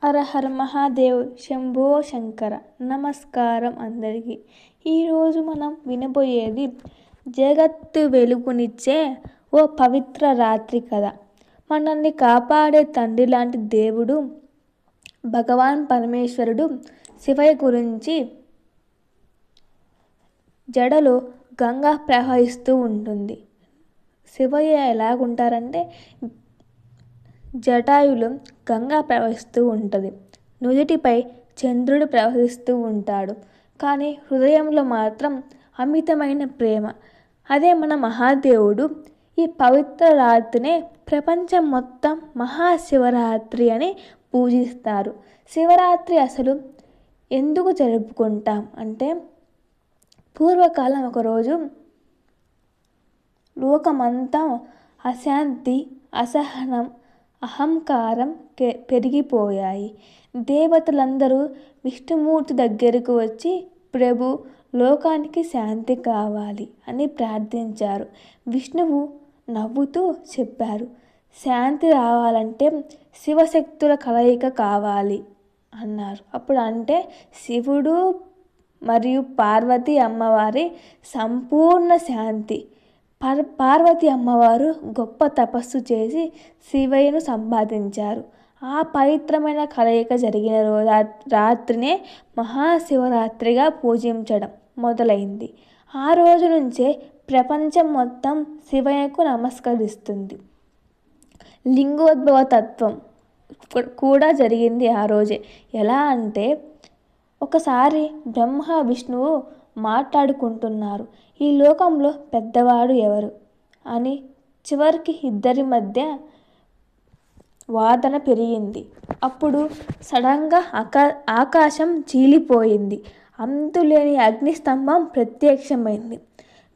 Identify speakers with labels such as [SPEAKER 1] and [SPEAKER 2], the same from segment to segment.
[SPEAKER 1] హరహర మహాదేవ్ శంభో శంకర. నమస్కారం అందరికీ. ఈరోజు మనం వినబోయేది జగత్తు వెలుగునిచ్చే ఓ పవిత్ర రాత్రి కథ. మనల్ని కాపాడే తండ్రి లాంటి దేవుడు భగవాన్ పరమేశ్వరుడు శివయ్య గురించి. జడలో గంగా ప్రవహిస్తూ ఉంటుంది. శివయ్య ఎలాగుంటారంటే జటాయులో గంగా ప్రవహిస్తూ ఉంటుంది. నుదుటిపై చంద్రుడు ప్రవహిస్తూ ఉంటాడు. కానీ హృదయంలో మాత్రం అమితమైన ప్రేమ. అదే మన మహాదేవుడు. ఈ పవిత్ర రాత్రినే ప్రపంచం మొత్తం మహాశివరాత్రి అని పూజిస్తారు. శివరాత్రి అసలు ఎందుకు జరుపుకుంటాం అంటే, పూర్వకాలం ఒకరోజు లోకమంతా అశాంతి, అసహనం, అహంకారం పెరిగిపోయాయి. దేవతలందరూ విష్ణుమూర్తి దగ్గరకు వచ్చి, ప్రభు, లోకానికి శాంతి కావాలి అని ప్రార్థించారు. విష్ణువు నవ్వుతూ చెప్పారు, శాంతి రావాలంటే శివశక్తుల కలయిక కావాలి అన్నారు. అప్పుడు అంటే శివుడు మరియు పార్వతీ అమ్మవారి సంపూర్ణ శాంతి. పార్వతి అమ్మవారు గొప్ప తపస్సు చేసి శివయ్యను సంపాదించారు. ఆ పవిత్రమైన కలయిక జరిగిన రాత్రినే మహాశివరాత్రిగా పూజించడం మొదలైంది. ఆ రోజు నుంచే ప్రపంచం మొత్తం శివయ్యకు నమస్కరిస్తుంది. లింగోద్భవ తత్వం కూడా జరిగింది ఆ రోజే. ఎలా అంటే, ఒకసారి బ్రహ్మ విష్ణువు మాట్లాడుకుంటున్నారు. ఈ లోకంలో పెద్దవాడు ఎవరు అని. చివరికి ఇద్దరి మధ్య వాదన పెరిగింది. అప్పుడు సడన్గా ఆకాశం చీలిపోయింది. అంతులేని అగ్నిస్తంభం ప్రత్యక్షమైంది.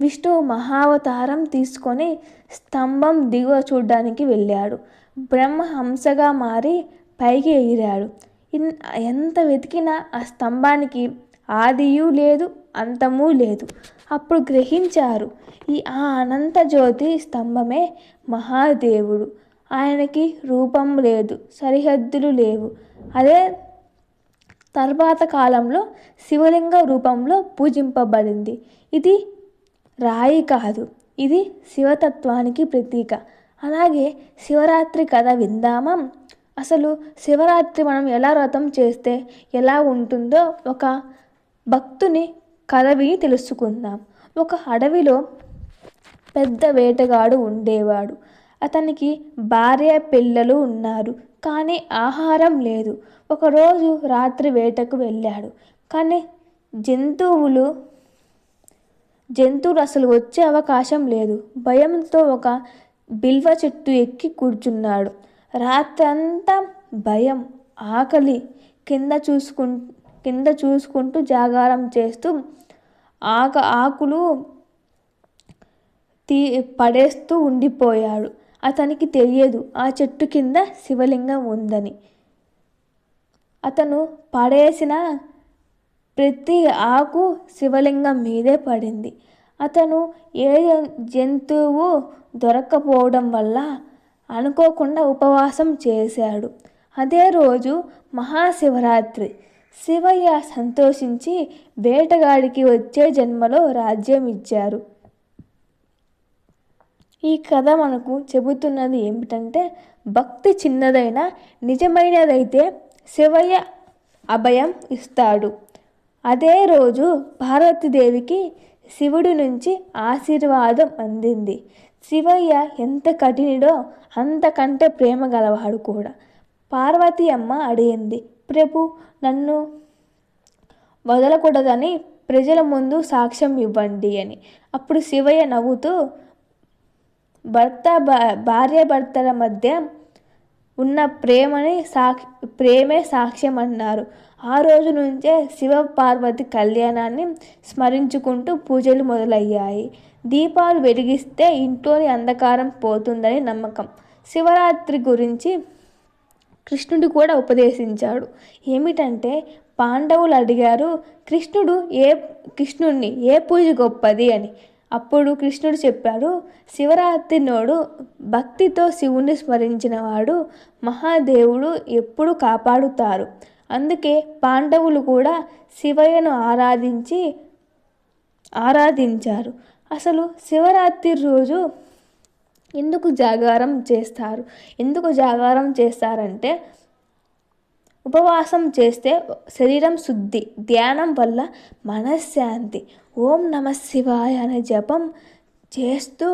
[SPEAKER 1] విష్ణువు మహావతారం తీసుకొని స్తంభం దిగువ చూడ్డానికి వెళ్ళాడు. బ్రహ్మ హంసగా మారి పైకి ఎగిరాడు. ఎంత వెతికినా ఆ స్తంభానికి ఆదియు లేదు, అంతమూ లేదు. అప్పుడు గ్రహించారు, ఆ అనంత జ్యోతి స్తంభమే మహాదేవుడు. ఆయనకి రూపం లేదు, సరిహద్దులు లేవు. అదే తర్వాత కాలంలో శివలింగ రూపంలో పూజింపబడింది. ఇది రాయి కాదు, ఇది శివతత్వానికి ప్రతీక. అలాగే శివరాత్రి కథ విందామా? అసలు శివరాత్రి మనం ఎలా వ్రతం చేస్తే ఎలా ఉంటుందో ఒక భక్తుని కథ విని తెలుసుకుందాం. ఒక అడవిలో పెద్ద వేటగాడు ఉండేవాడు. అతనికి భార్య, పిల్లలు ఉన్నారు. కానీ ఆహారం లేదు. ఒకరోజు రాత్రి వేటకు వెళ్ళాడు. కానీ జంతువులు అసలు వచ్చే అవకాశం లేదు. భయంతో ఒక బిల్వ చెట్టు ఎక్కి కూర్చున్నాడు. రాత్రంతా భయం, ఆకలి, కింద చూసుకుంటూ జాగారం చేస్తూ ఆకులు పడేస్తూ ఉండిపోయాడు. అతనికి తెలియదు ఆ చెట్టు కింద శివలింగం ఉందని. అతను పడేసిన ప్రతి ఆకు శివలింగం మీదే పడింది. అతను ఏ జంతువు దొరక్కపోవడం వల్ల అనుకోకుండా ఉపవాసం చేశాడు. అదే రోజు మహాశివరాత్రి. శివయ్య సంతోషించి వేటగాడికి వచ్చే జన్మలో రాజ్యం ఇచ్చారు. ఈ కథ మనకు చెబుతున్నది ఏమిటంటే, భక్తి చిన్నదైనా నిజమైనదైతే శివయ్య అభయం ఇస్తాడు. అదే రోజు పార్వతీదేవికి శివుడి నుంచి ఆశీర్వాదం అందింది. శివయ్య ఎంత కఠినుడో అంతకంటే ప్రేమ గలవాడు కూడా. పార్వతీ అమ్మ అడిగింది, ప్రభు, నన్ను వదలకూడదని ప్రజల ముందు సాక్ష్యం ఇవ్వండి అని. అప్పుడు శివయ్య నవ్వుతూ, భార్యాభర్తల మధ్య ఉన్న ప్రేమే సాక్ష్యం అన్నారు. ఆ రోజు నుంచే శివ పార్వతి కళ్యాణాన్ని స్మరించుకుంటూ పూజలు మొదలయ్యాయి. దీపాలు వెలిగిస్తే ఇంట్లోని అంధకారం పోతుందని నమ్మకం. శివరాత్రి గురించి కృష్ణుడు కూడా ఉపదేశించాడు. ఏమిటంటే, పాండవులు అడిగారు, కృష్ణుడిని ఏ పూజ గొప్పది అని. అప్పుడు కృష్ణుడు చెప్పాడు, శివరాత్రి నోడు భక్తితో శివుని స్మరించిన వాడు మహాదేవుడు ఎప్పుడు కాపాడుతారు. అందుకే పాండవులు కూడా శివయ్యను ఆరాధించారు. అసలు శివరాత్రి రోజు ఎందుకు జాగారం చేస్తారంటే, ఉపవాసం చేస్తే శరీరం శుద్ధి, ధ్యానం వల్ల మనశ్శాంతి, ఓం నమ శివాయ అనే జపం చేస్తూ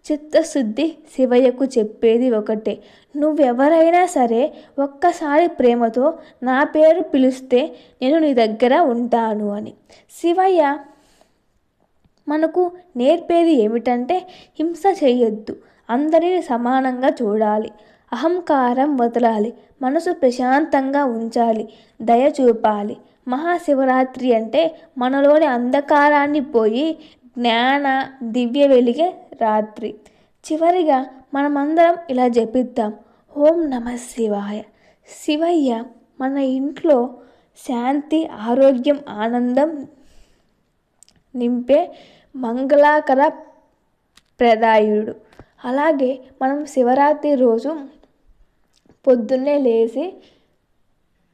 [SPEAKER 1] చిత్తశుద్ధి. శివయ్యకు చెప్పేది ఒకటే, నువ్వెవరైనా సరే ఒక్కసారి ప్రేమతో నా పేరు పిలిస్తే నేను నీ దగ్గర ఉంటాను అని. శివయ్య మనకు నేర్పేది ఏమిటంటే, హింస చేయొద్దు, అందరినీ సమానంగా చూడాలి, అహంకారం వదలాలి, మనసు ప్రశాంతంగా ఉంచాలి, దయ చూపాలి. మహాశివరాత్రి అంటే మనలోని అంధకారాన్ని పోయి జ్ఞాన దివ్య వెలిగే రాత్రి. చివరిగా మనమందరం ఇలా జపిద్దాం, ఓం నమ శివాయ. శివయ్య మన ఇంట్లో శాంతి, ఆరోగ్యం, ఆనందం నింపే మంగళకర ప్రదాయుడు. అలాగే మనం శివరాత్రి రోజు పొద్దున్నే లేచి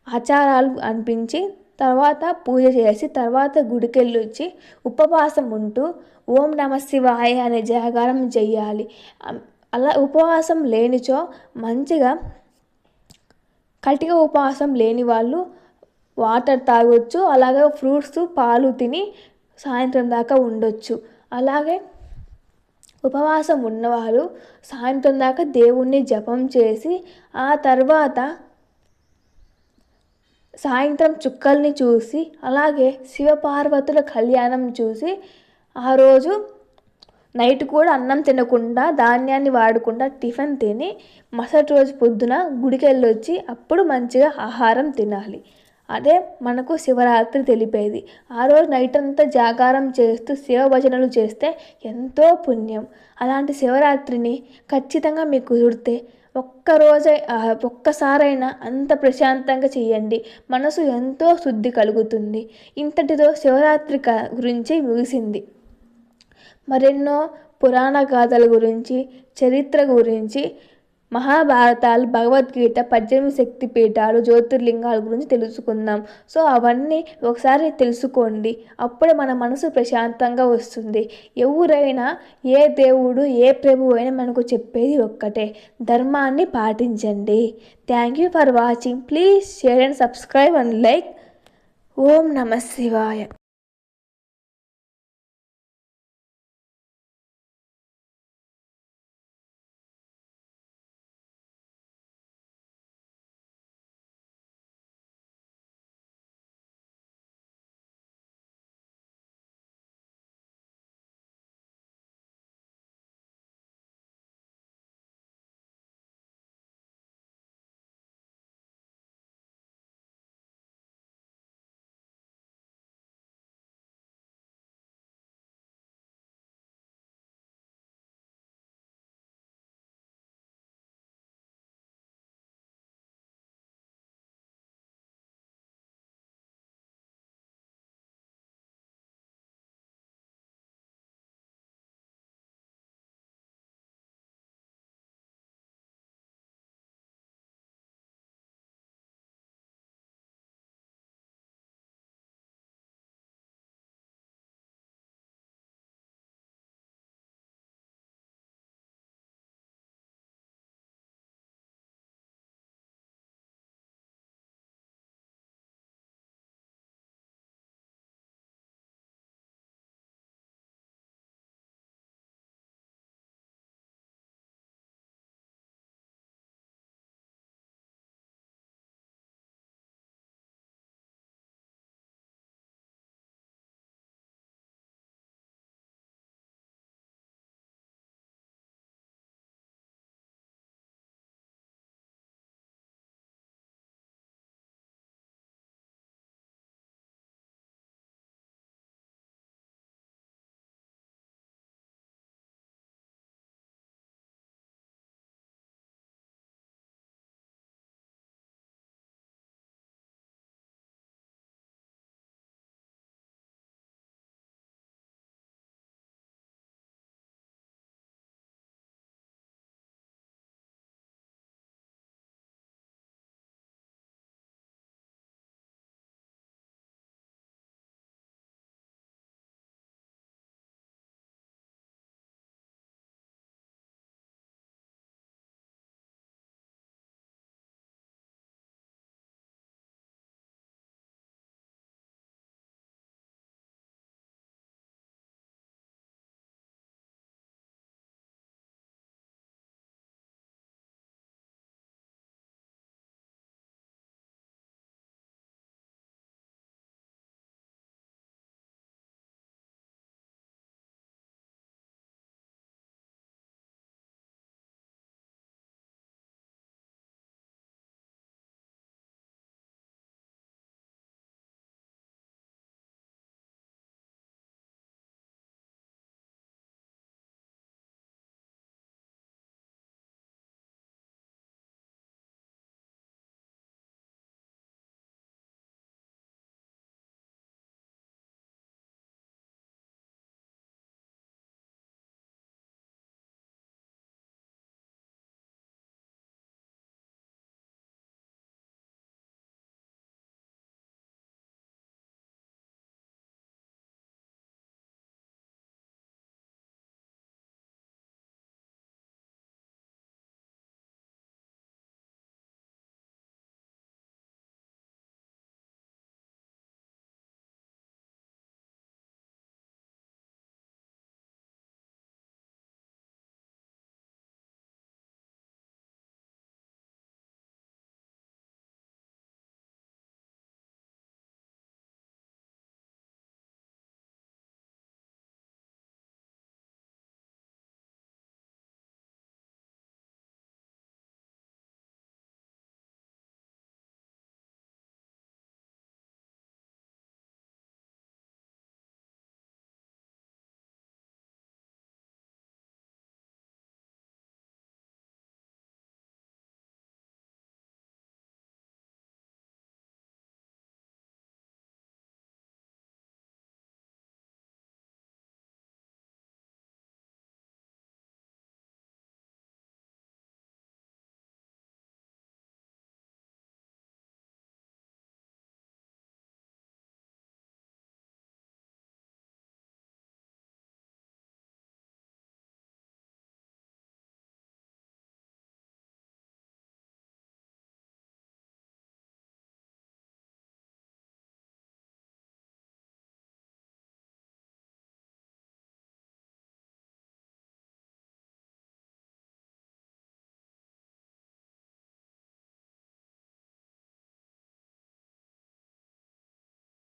[SPEAKER 1] ఆచారాలు అనిపించి తర్వాత పూజ చేసి తర్వాత గుడికెళ్ళొచ్చి ఉపవాసం ఉంటూ ఓం నమ శివాయ అనే జాగారం చెయ్యాలి. అలా ఉపవాసం లేనిచో మంచిగా కటిక ఉపవాసం లేని వాళ్ళు వాటర్ తాగొచ్చు, అలాగే ఫ్రూట్స్, పాలు తిని సాయంత్రం దాకా ఉండొచ్చు. అలాగే ఉపవాసం ఉన్నవాళ్ళు సాయంత్రం దాకా దేవుణ్ణి జపం చేసి ఆ తర్వాత సాయంత్రం చుక్కల్ని చూసి అలాగే శివపార్వతుల కళ్యాణం చూసి ఆ రోజు నైట్ కూడా అన్నం తినకుండా ధాన్యాన్ని వాడకుండా టిఫిన్ తిని మరుసటి రోజు పొద్దున గుడికి వెళ్ళొచ్చి అప్పుడు మంచిగా ఆహారం తినాలి. అదే మనకు శివరాత్రి తెలిపేది. ఆ రోజు నైట్ అంతా జాగారం చేస్తూ శివ భజనలు చేస్తే ఎంతో పుణ్యం. అలాంటి శివరాత్రిని ఖచ్చితంగా మీకు కుదిరితే ఒక్కసారైనా అంత ప్రశాంతంగా చేయండి, మనసు ఎంతో శుద్ధి కలుగుతుంది. ఇంతటితో శివరాత్రి గురించి ముగిసింది. మరెన్నో పురాణ గాథల గురించి, చరిత్ర గురించి, మహాభారతాలు, భగవద్గీత, 18 శక్తిపీఠాలు, జ్యోతిర్లింగాల గురించి తెలుసుకుందాం. సో అవన్నీ ఒకసారి తెలుసుకోండి, అప్పుడే మన మనసు ప్రశాంతంగా వస్తుంది. ఎవరైనా ఏ దేవుడు ఏ ప్రభువు అయినా మనకు చెప్పేది ఒక్కటే, ధర్మాన్ని పాటించండి. Thank you for watching. Please share and subscribe and like. ఓం నమ శివాయ.